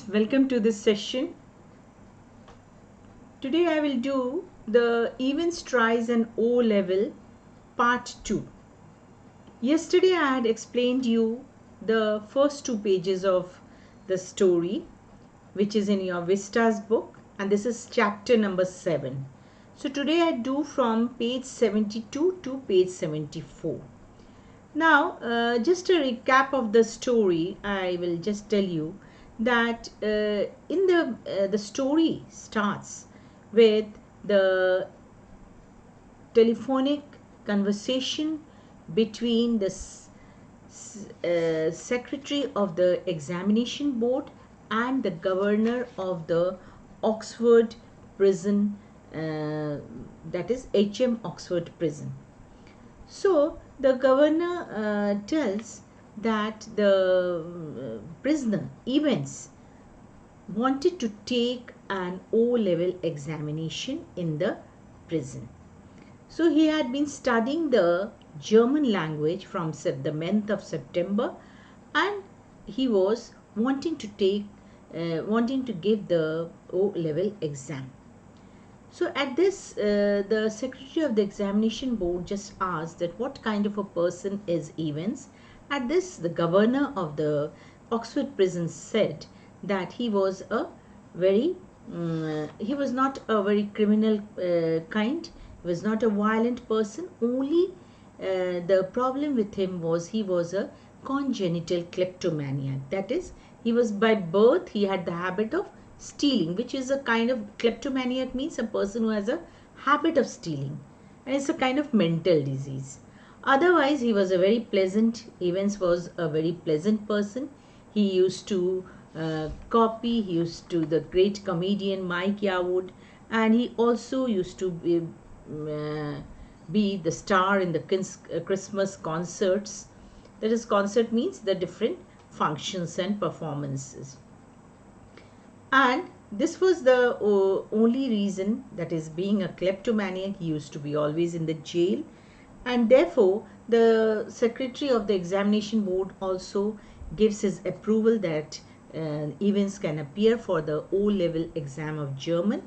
welcome to this session. Today I will do the Events Tries an O level part 2. Yesterday I had explained you the first 2 pages of the story, which is in your Vistas book, and this is chapter number 7. So today I do from page 72 to page 74. Now, just a recap of the story, I will just tell you that the story starts with the telephonic conversation between the secretary of the examination board and the governor of the Oxford prison, that is HM Oxford prison. So the governor tells that the prisoner Evans wanted to take an O-level examination in the prison. So he had been studying the German language from the month of September, and he was wanting to give the O-level exam. So at this, the secretary of the examination board just asked that what kind of a person is Evans. At this, the governor of the Oxford prison said that he was he was not a very criminal kind. He was not a violent person. Only the problem with him was he was a congenital kleptomaniac. That is, he was by birth, he had the habit of stealing, which is a kind of kleptomaniac, means a person who has a habit of stealing, and it's a kind of mental disease. Otherwise, he was a very pleasant, Evans was a very pleasant person. He used to copy, he used to the great comedian Mike Yarwood, and he also used to be the star in the Christmas concerts. That is, concert means the different functions and performances. And this was the only reason, that is, being a kleptomaniac, he used to be always in the jail, and therefore the secretary of the examination board also gives his approval that Evans can appear for the O-level exam of German,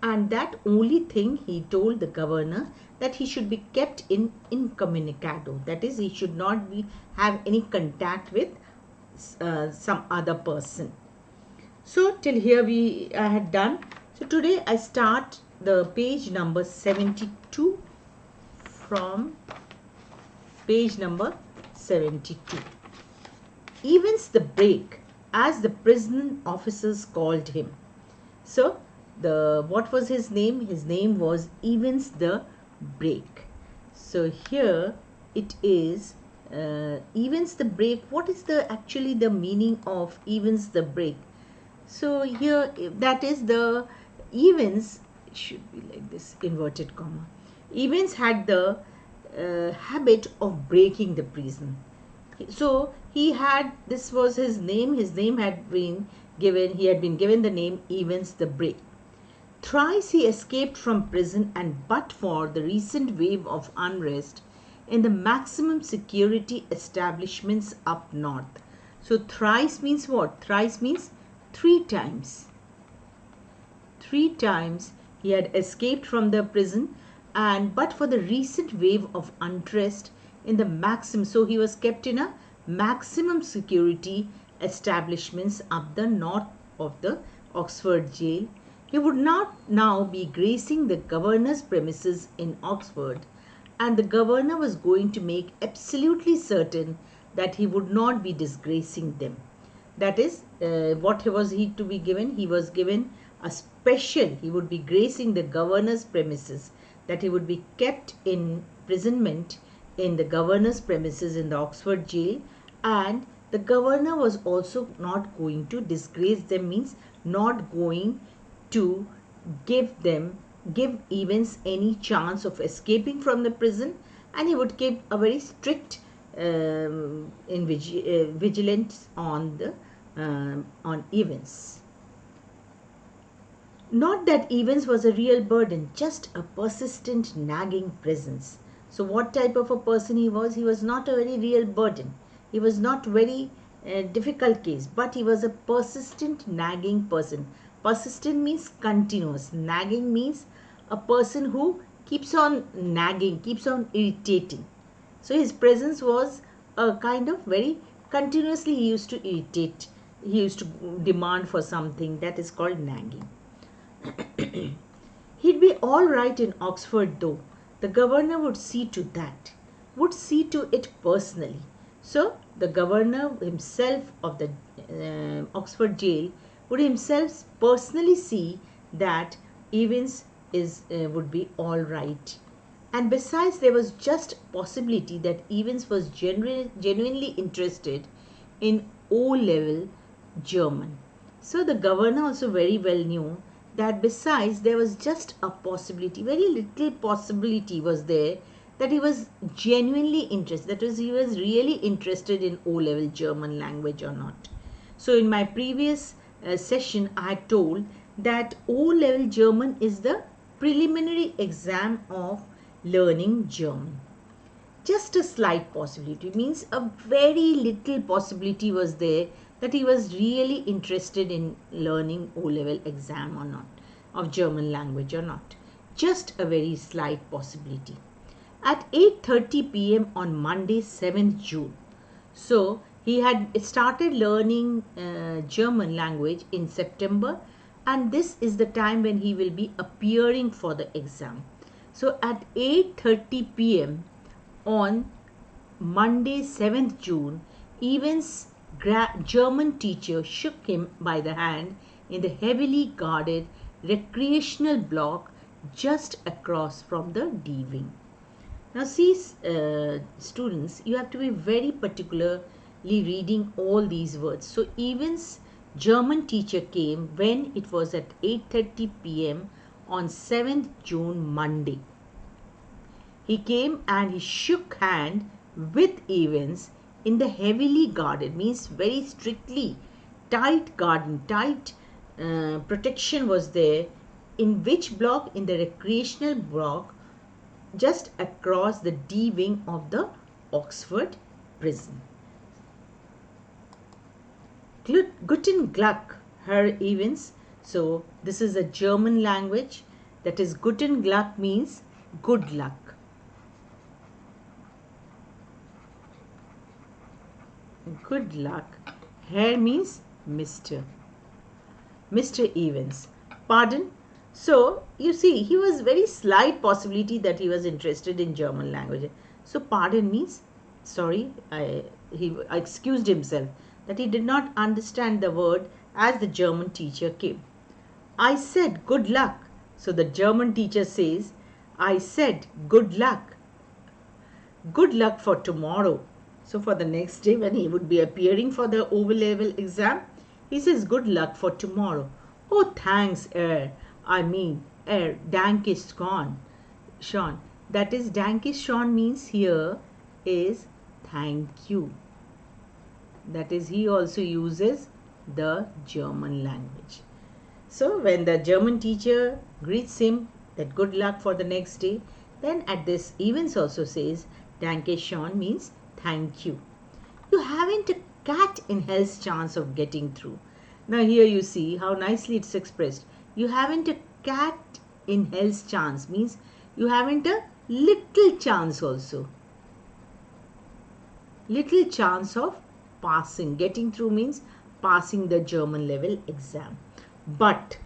and that only thing he told the governor that he should be kept in incommunicado, that is, he should not have any contact with some other person. So till here I had done. So today I start the page number 72 from page number 72. Evans the Break, as the prison officers called him. So what was his name? His name was Evans the Break. So here it is Evans the Break. What is actually the meaning of Evans the Break? So here, that is, the Evans should be like this, inverted comma. Evans had the habit of breaking the prison. So this was his name. His name had been given, he had been given the name Evans the Break. Thrice he escaped from prison, and but for the recent wave of unrest in the maximum security establishments up north. So thrice means what? Thrice means 3 times. 3 times he had escaped from the prison, and but for the recent wave of unrest in the maximum, so he was kept in a maximum security establishments up the north of the Oxford jail. He would not now be gracing the governor's premises in Oxford, and the governor was going to make absolutely certain that he would not be disgracing them. That is, what was he to be given? He was given a special, he would be gracing the governor's premises, that he would be kept in imprisonment in the governor's premises in the Oxford jail, and the governor was also not going to disgrace them, means not going to give Evans any chance of escaping from the prison, and he would keep a very strict vigilance on Evans. Not that Evans was a real burden, just a persistent nagging presence. So what type of a person he was? He was not a very real burden. He was not very difficult case, but he was a persistent, nagging person. Persistent means continuous. Nagging means a person who keeps on nagging, keeps on irritating. So his presence was a kind of very continuously he used to irritate. He used to demand for something, that is called nagging. He'd be all right in Oxford though. The governor would see to that, would see to it personally. So the governor himself of the Oxford jail would himself personally see that Evans would be all right. And besides, there was just possibility that Evans was genuinely interested in O-level German. So the governor also very well knew that besides there was just a possibility, very little possibility was there, that he was genuinely interested, that is, he was really interested in O-level German language or not. So in my previous session, I told that O-level German is the preliminary exam of learning German. Just a slight possibility, means a very little possibility was there that he was really interested in learning O-level exam or not, of German language or not. Just a very slight possibility. At 8:30 p.m. on Monday, 7th June. So he had started learning German language in September, and this is the time when he will be appearing for the exam. So at 8:30 p.m. on Monday, 7th June, Evans' German teacher shook him by the hand in the heavily guarded recreational block just across from the D wing. Now see, students, you have to be very particularly reading all these words. So Evans' German teacher came when it was at 8:30 p.m. on 7th June, Monday. He came and he shook hand with Evans in the heavily guarded, means very strictly tight garden, tight protection was there. In which block? In the recreational block just across the D wing of the Oxford prison. Guten Glück, Herr Evans. So this is a German language, that is Guten Glück means good luck. Good luck. Herr means Mr. Evans. Pardon? So you see, he was very slight possibility that he was interested in German language. So pardon means sorry. He excused himself that he did not understand the word as the German teacher came. I said good luck. So the German teacher says, I said good luck. Good luck for tomorrow. So for the next day when he would be appearing for the O-level exam, he says good luck for tomorrow. Oh, thanks, Danke Sean. That is, Danke Sean means here is thank you. That is, he also uses the German language. So when the German teacher greets him that good luck for the next day, then at this Evans also says Danke Sean means thank you. You haven't a cat in hell's chance of getting through. Now here you see how nicely it's expressed. You haven't a cat in hell's chance means you haven't a little chance also. Little chance of passing. Getting through means passing the German level exam. But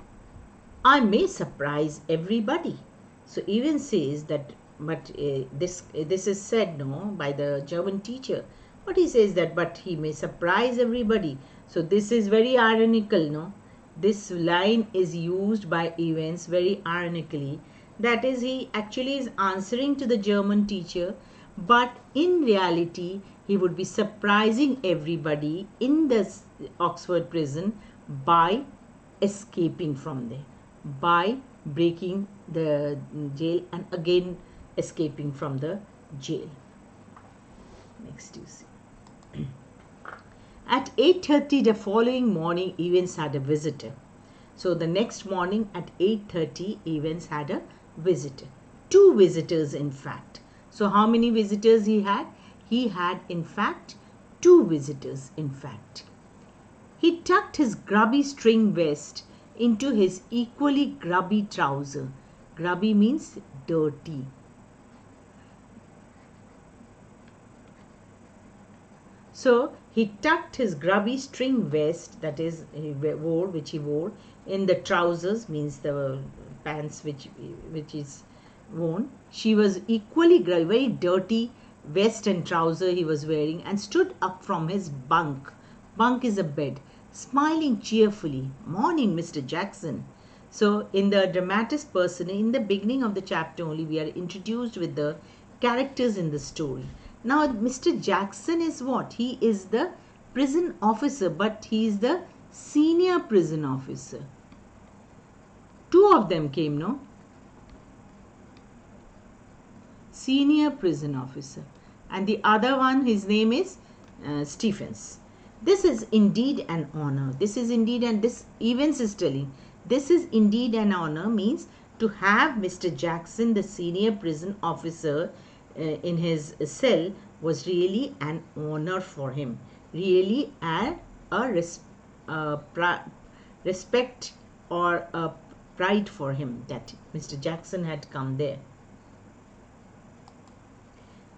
I may surprise everybody. So even says that, but this is said by the German teacher. But he says that, but he may surprise everybody. So this is very ironical, This line is used by Evans very ironically. That is, he actually is answering to the German teacher, but in reality, he would be surprising everybody in the Oxford prison by escaping from there, by breaking the jail and again escaping from the jail. Next you see. At 8:30 the following morning, Evans had a visitor. So the next morning at 8:30, Evans had a visitor. 2 visitors in fact. So how many visitors he had? He had in fact 2 visitors, in fact. He tucked his grubby string vest into his equally grubby trouser. Grubby means dirty. So he tucked his grubby string vest, that is, which he wore, in the trousers, means the pants which is worn. She was equally grubby, very dirty vest and trouser he was wearing, and stood up from his bunk. Bunk is a bed, smiling cheerfully. Morning, Mr. Jackson. So in the dramatis personae, in the beginning of the chapter only, we are introduced with the characters in the story. Now Mr. Jackson is what? He is the prison officer, but he is the senior prison officer. 2 of them came, no? Senior prison officer. And the other one, his name is Stephens. This is indeed an honor. This is indeed, and this Evans is telling, this is indeed an honor means to have Mr. Jackson, the senior prison officer, in his cell was really an honor for him. Really respect or a pride for him that Mr. Jackson had come there.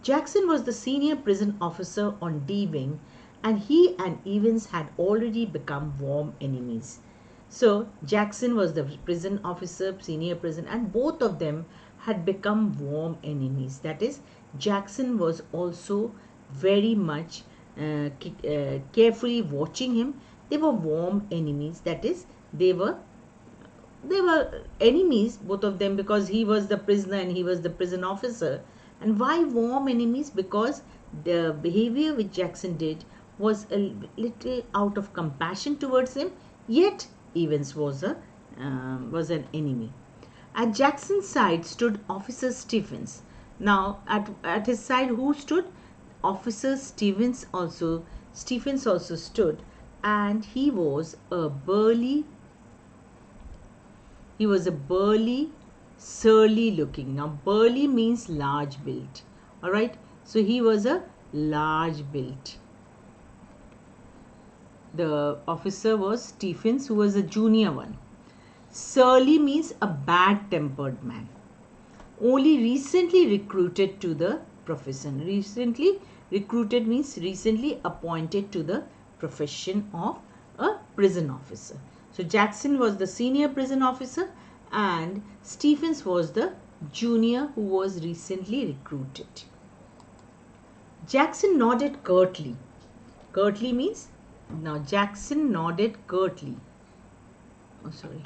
Jackson was the senior prison officer on D Wing, and he and Evans had already become warm enemies. So Jackson was the prison officer, senior prison, and both of them had become warm enemies. That is, Jackson was also very much carefully watching him. They were warm enemies. That is, they were enemies, both of them, because he was the prisoner and he was the prison officer. And why warm enemies? Because the behavior which Jackson did was a little out of compassion towards him, yet Evans was an enemy. At Jackson's side stood Officer Stephens. Now at his side who stood? Officer Stephens also stood, and he was a burly, surly looking. Now burly means large built. Alright, so he was a large built. The officer was Stephens, who was a junior one. Surly means a bad tempered man. Only recently recruited to the profession. Recently recruited means recently appointed to the profession of a prison officer. So Jackson was the senior prison officer and Stephens was the junior who was recently recruited. Jackson nodded curtly. Curtly means, now Jackson nodded curtly. Oh, sorry.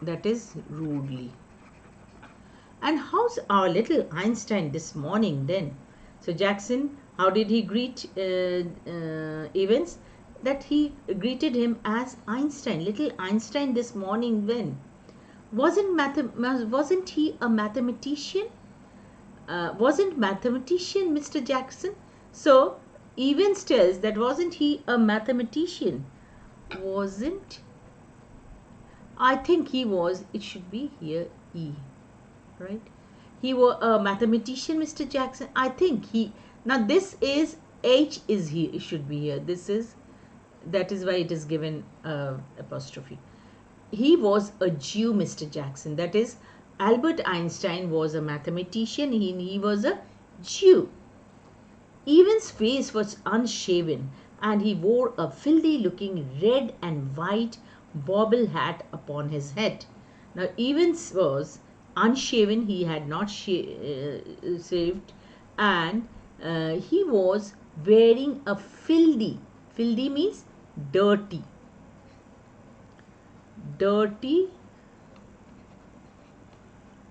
That is rudely. And how's our little Einstein this morning then? So Jackson, how did he greet Evans? That he greeted him as Einstein, little Einstein this morning when? Wasn't he a mathematician? Wasn't mathematician Mr. Jackson? So Evans tells that wasn't he a mathematician? Wasn't? I think he was. It should be here E. Right? He was a mathematician, Mr. Jackson. I think he. Now this is H is here. It should be here. That is why it is given apostrophe. He was a Jew, Mr. Jackson. That is, Albert Einstein was a mathematician. He was a Jew. Evans' face was unshaven and he wore a filthy looking red and white bobble hat upon his head. Now Evans was unshaven. He had not shaved, and he was wearing a filthy means dirty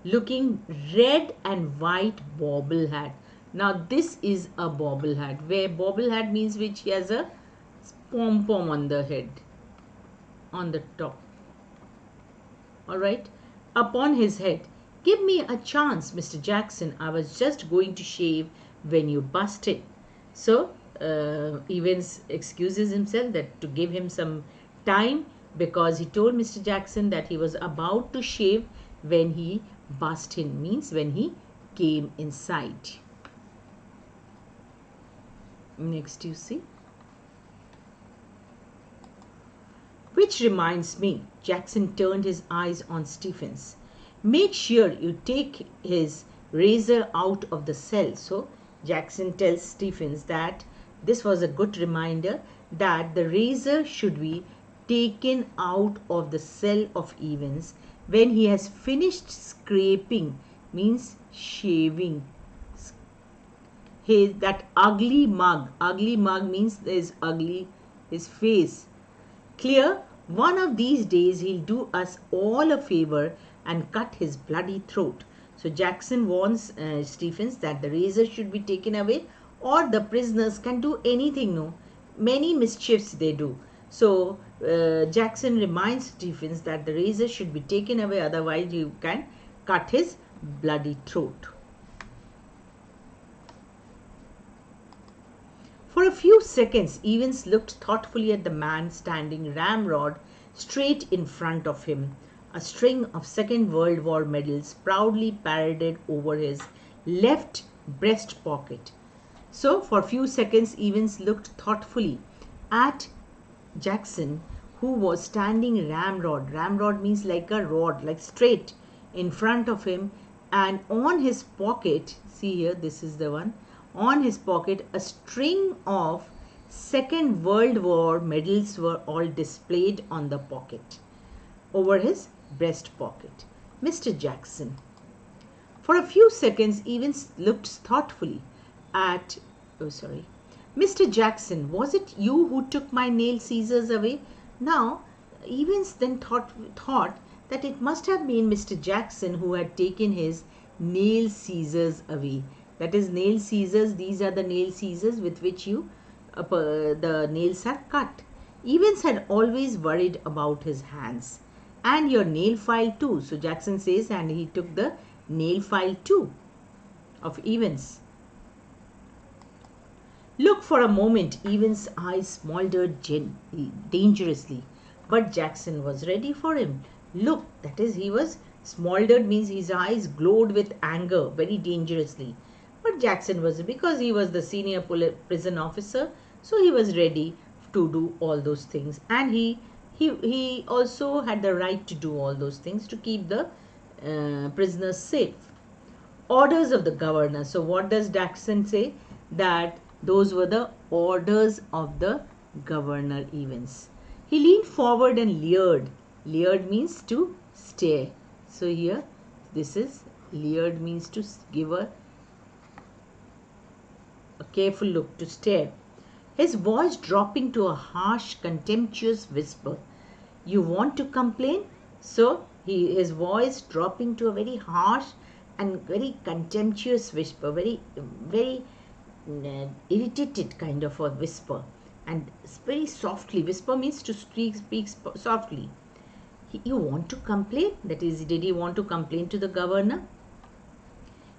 looking red and white bobble hat. Now this is a bobble hat, where bobble hat means which has a pom-pom on the head, on the top. Alright, upon his head. Give me a chance, Mr. Jackson. I was just going to shave when you busted. So Evans excuses himself that to give him some time, because he told Mr. Jackson that he was about to shave when he bust in, means when he came inside. Next you see. Which reminds me, Jackson turned his eyes on Stephens. Make sure you take his razor out of the cell. So Jackson tells Stephens that this was a good reminder that the razor should be taken out of the cell of Evans when he has finished scraping, means shaving, that ugly mug. Ugly mug means his ugly, his face. Clear, one of these days he'll do us all a favor and cut his bloody throat. So Jackson warns Stephens that the razor should be taken away, or the prisoners can do anything, no? Many mischiefs they do. So Jackson reminds Stephens that the razor should be taken away, otherwise you can cut his bloody throat. For a few seconds, Evans looked thoughtfully at the man standing ramrod straight in front of him. A string of Second World War medals proudly paraded over his left breast pocket. So, for a few seconds, Evans looked thoughtfully at Jackson, who was standing ramrod. Ramrod means like a rod, like straight in front of him, and on his pocket, see here, this is the one. On his pocket, a string of Second World War medals were all displayed on the pocket, over his breast pocket. Mr. Jackson. For a few seconds, Evans looked thoughtfully at, Mr. Jackson, was it you who took my nail scissors away? Now, Evans then thought that it must have been Mr. Jackson who had taken his nail scissors away. That is, nail scissors, these are the nail scissors with which the nails are cut. Evans had always worried about his hands. And your nail file too. So Jackson says, and he took the nail file too of Evans. Look, for a moment, Evans' eyes smoldered dangerously. But Jackson was ready for him. Look, that is, he was smoldered means his eyes glowed with anger very dangerously. But Jackson was, because he was the senior prison officer, so he was ready to do all those things. And he also had the right to do all those things to keep the prisoners safe. Orders of the governor. So what does Jackson say? That those were the orders of the governor Evans. He leaned forward and leered. Leered means to stare. So here, this is leered means to give a careful look, to stare. His voice dropping to a harsh, contemptuous whisper. You want to complain? So his voice dropping to a very harsh and very contemptuous whisper, very irritated kind of a whisper, and very softly. Whisper means to speak softly. You want to complain? That is, did he want to complain to the governor?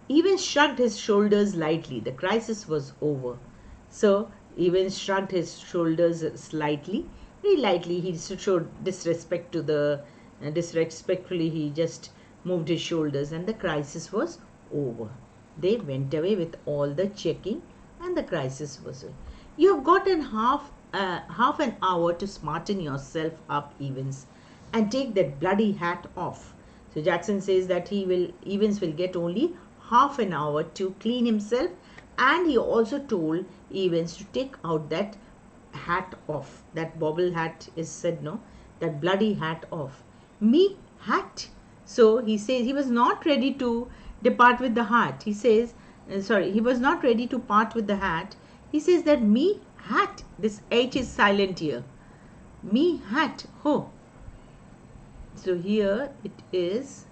Evans shrugged his shoulders lightly. The crisis was over. So Evans shrugged his shoulders slightly, very lightly. He showed disrespect to the disrespectfully. He just moved his shoulders, and the crisis was over. They went away with all the checking, and the crisis was over. You have got half an hour to smarten yourself up, Evans, and take that bloody hat off. So Jackson says that Evans will get only half an hour to clean himself, and he also told Evans to take out that hat off. That bobble hat is said, no? That bloody hat off. Me? Hat? So he says he was not ready to depart with the hat. He says, he was not ready to part with the hat. He says that me? Hat. This H is silent here. Me? Hat. Oh. So here it is.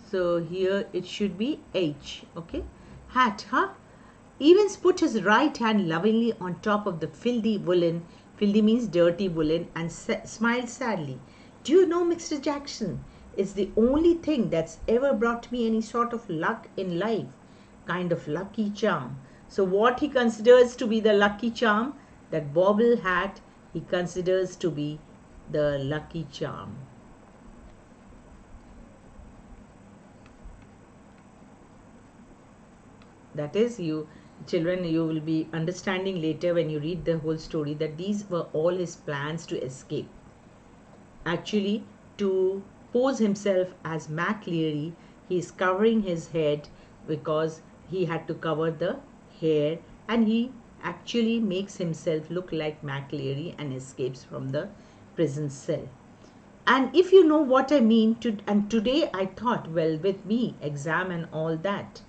So here it should be H. Okay. Hat, huh? Evans put his right hand lovingly on top of the filthy woolen. Filthy means dirty woolen, and smiled sadly. Do you know, Mr. Jackson, it's the only thing that's ever brought me any sort of luck in life. Kind of lucky charm. So what he considers to be the lucky charm, that bobble hat, he considers to be the lucky charm. That is, you children, you will be understanding later when you read the whole story that these were all his plans to escape. Actually, to pose himself as Mac Leary, he is covering his head because he had to cover the hair, and he actually makes himself look like Mac Leary and escapes from the prison cell. And if you know what I mean, and today I thought, well, with me, exam and all that.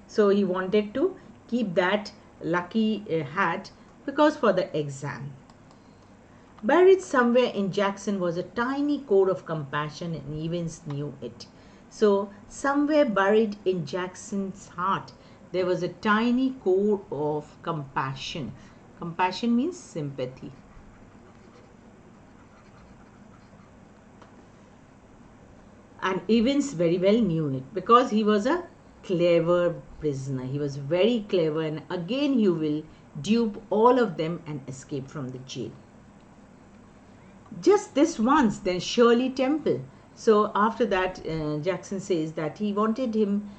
So he wanted to keep that lucky hat because for the exam. Buried somewhere in Jackson was a tiny core of compassion, and Evans knew it. So, somewhere buried in Jackson's heart, there was a tiny core of compassion. Compassion means sympathy. And Evans very well knew it because he was a clever prisoner. He was very clever, and again he will dupe all of them and escape from the jail. Just this once, then Shirley Temple. So after that, Jackson says that he wanted him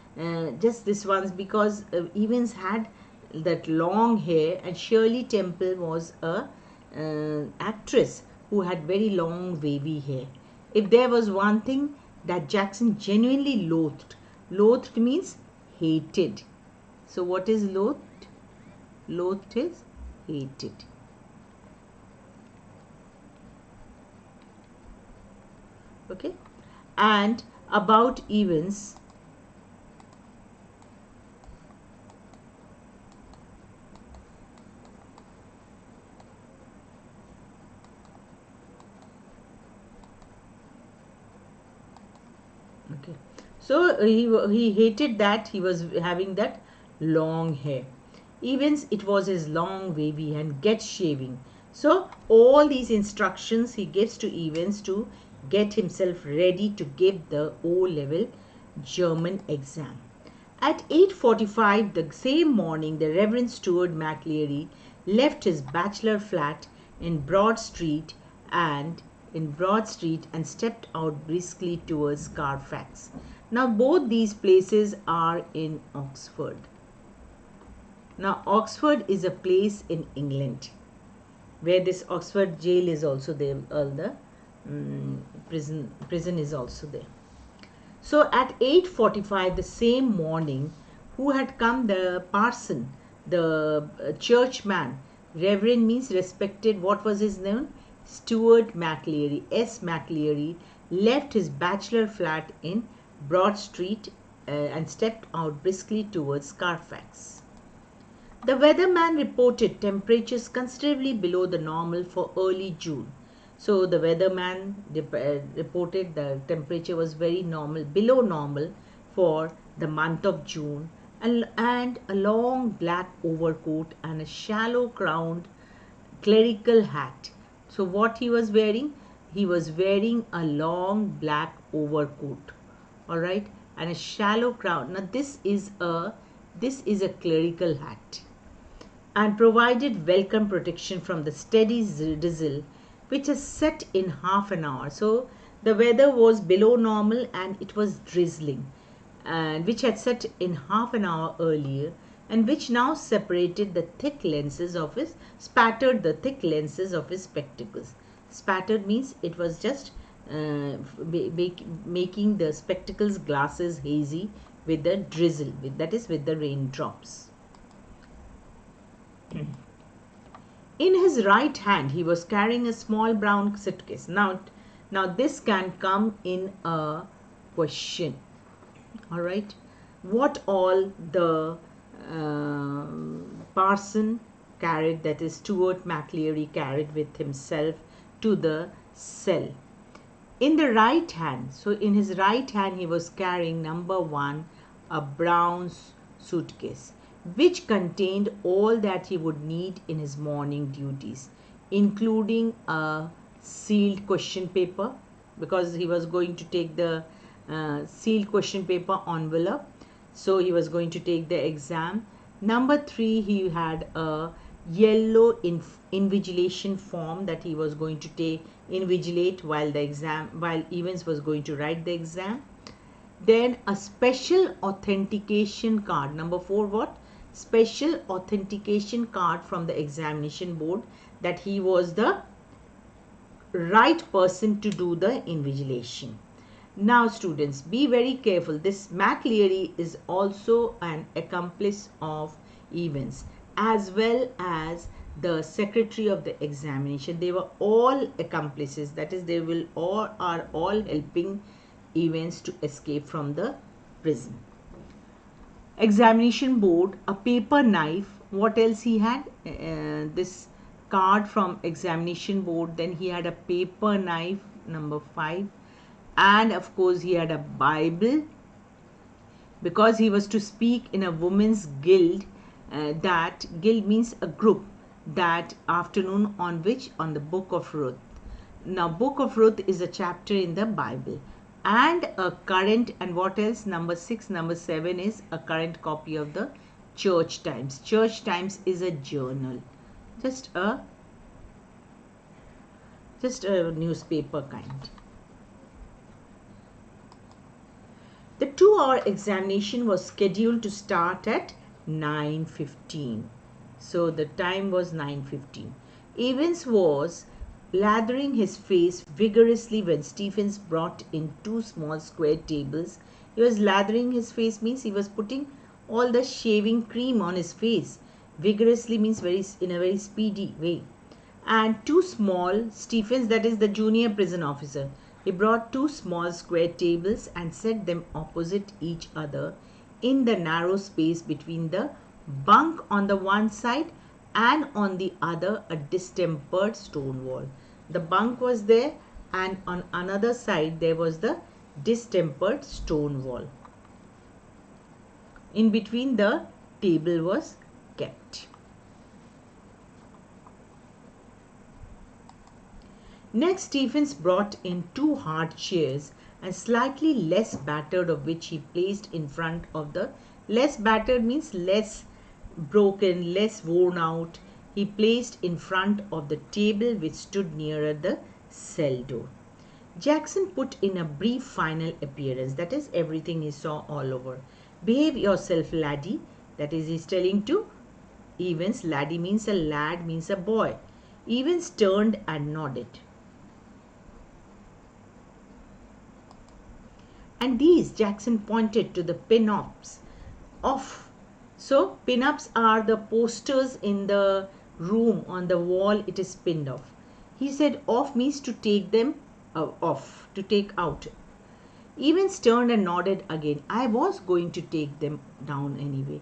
just this once because Evans had that long hair, and Shirley Temple was a actress who had very long wavy hair. If there was one thing that Jackson genuinely loathed means hated. So what is loathed? Loathed is hated. Okay, and about Evans, okay, so he hated that he was having that long hair. Evans, it was his long wavy and get shaving. So all these instructions he gives to Evans to get himself ready to give the O-level German exam. At 8:45 the same morning, the Reverend Stuart McLeary left his bachelor flat in Broad Street and stepped out briskly towards Carfax. Now both these places are in Oxford. Now Oxford is a place in England where this Oxford jail is also there, the prison is also there. So at 8:45 the same morning, who had come? The parson, the churchman. Reverend means respected. What was his name? Stuart McLeary, S. McLeary, left his bachelor flat in Broad Street and stepped out briskly towards Carfax. The weatherman reported temperatures considerably below the normal for early June. So the weatherman reported the temperature was very normal, below normal for the month of June, and a long black overcoat and a shallow crowned clerical hat. So what he was wearing? He was wearing a long black overcoat, all right, and a shallow crown. Now this is a clerical hat, and provided welcome protection from the steady drizzle which has set in half an hour. So the weather was below normal and it was drizzling, and which had set in half an hour earlier, and which now spattered the thick lenses of his spectacles. Spattered means it was just making the spectacles glasses hazy with the drizzle, that is with the raindrops. In his right hand he was carrying a small brown suitcase. Now this can come in a question. All right, what all the parson carried, that is Stuart McLeary carried with himself to the cell. In the right hand, so in his right hand he was carrying, number one, a brown suitcase which contained all that he would need in his morning duties, including a sealed question paper, because he was going to take the sealed question paper envelope, so he was going to take the exam. Number three, he had a yellow invigilation form that he was going to invigilate while Evans was going to write the exam. Then a special authentication card. Number 4, what? Special authentication card from the examination board that he was the right person to do the invigilation. Now students, be very careful. This Mac Leary is also an accomplice of Evans as well as the secretary of the examination. They were all accomplices. That is, they will all are all helping Evans to escape from the prison. Examination board, a paper knife. What else he had? This card from examination board. Then he had a paper knife, number 5. And of course he had a Bible, because he was to speak in a women's guild. That guild means a group, that afternoon on the book of Ruth. Now book of Ruth is a chapter in the Bible. And a current, and what else? Number 6, number 7 is a current copy of the Church Times. Church Times is a journal, just a newspaper kind. The 2-hour examination was scheduled to start at 9:15. So the time was 9:15. Evans was lathering his face vigorously when Stephens brought in 2 small square tables. He was lathering his face means he was putting all the shaving cream on his face. Vigorously means in a very speedy way. And 2 small, Stephens, that is the junior prison officer, he brought 2 small square tables and set them opposite each other in the narrow space between the bunk on the one side and on the other a distempered stone wall. The bunk was there and on another side there was the distempered stone wall. In between the table was kept. Next, Stephens brought in 2 hard chairs and slightly less battered, of which he placed in front of the, less battered means less broken, less worn out, he placed in front of the table which stood nearer the cell door. Jackson put in a brief final appearance, that is everything he saw all over. Behave yourself, laddie, that is he's telling to Evans. Laddie means a lad, means a boy. Evans turned and nodded. And these, Jackson pointed to the pin-ups off. So pin-ups are the posters in the room on the wall, it is pinned off. He said off means to take them off, to take out. Evans turned and nodded again. I was going to take them down anyway.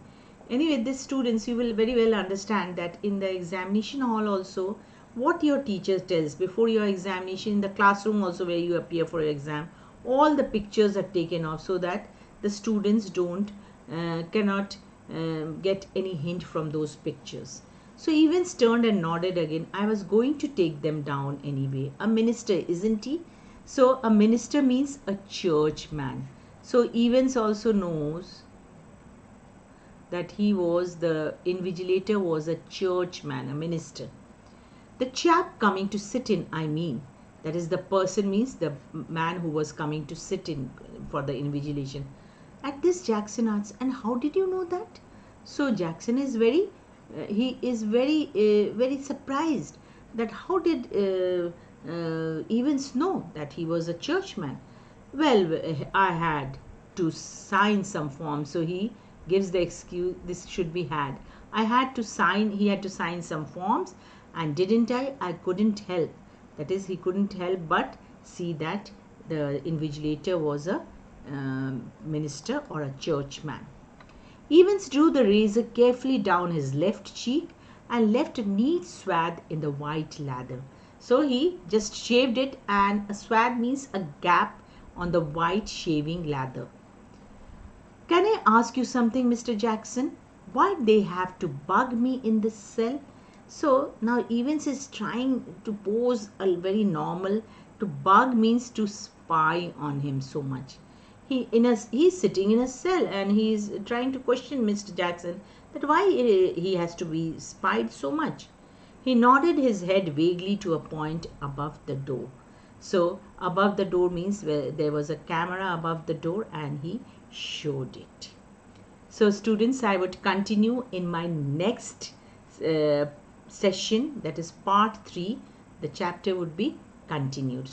Anyway, these students, you will very well understand that in the examination hall also, what your teacher tells before your examination, in the classroom also where you appear for your exam, all the pictures are taken off so that the students cannot get any hint from those pictures. So Evans turned and nodded again. I was going to take them down anyway. A minister, isn't he? So a minister means a churchman. So Evans also knows that he was, the invigilator was a churchman, a minister. The chap coming to sit in, I mean, that is the person means the man who was coming to sit in for the invigilation. At this Jackson asks, and how did you know that? So Jackson is very surprised that how did Evans know that he was a churchman. Well, I had to sign some form, so he gives the excuse, this should be had. I had to sign, he had to sign some forms, and didn't I? I couldn't help. That is, he couldn't help but see that the invigilator was a minister or a churchman. Evans drew the razor carefully down his left cheek and left a neat swath in the white lather. So he just shaved it, and a swath means a gap on the white shaving lather. Can I ask you something, Mr. Jackson? Why they have to bug me in this cell? So now Evans is trying to pose a very normal. To bug means to spy on him so much. He's sitting in a cell and he's trying to question Mr. Jackson that why he has to be spied so much. He nodded his head vaguely to a point above the door. So above the door means where there was a camera above the door and he showed it. So students, I would continue in my next session, that is part 3. The chapter would be continued.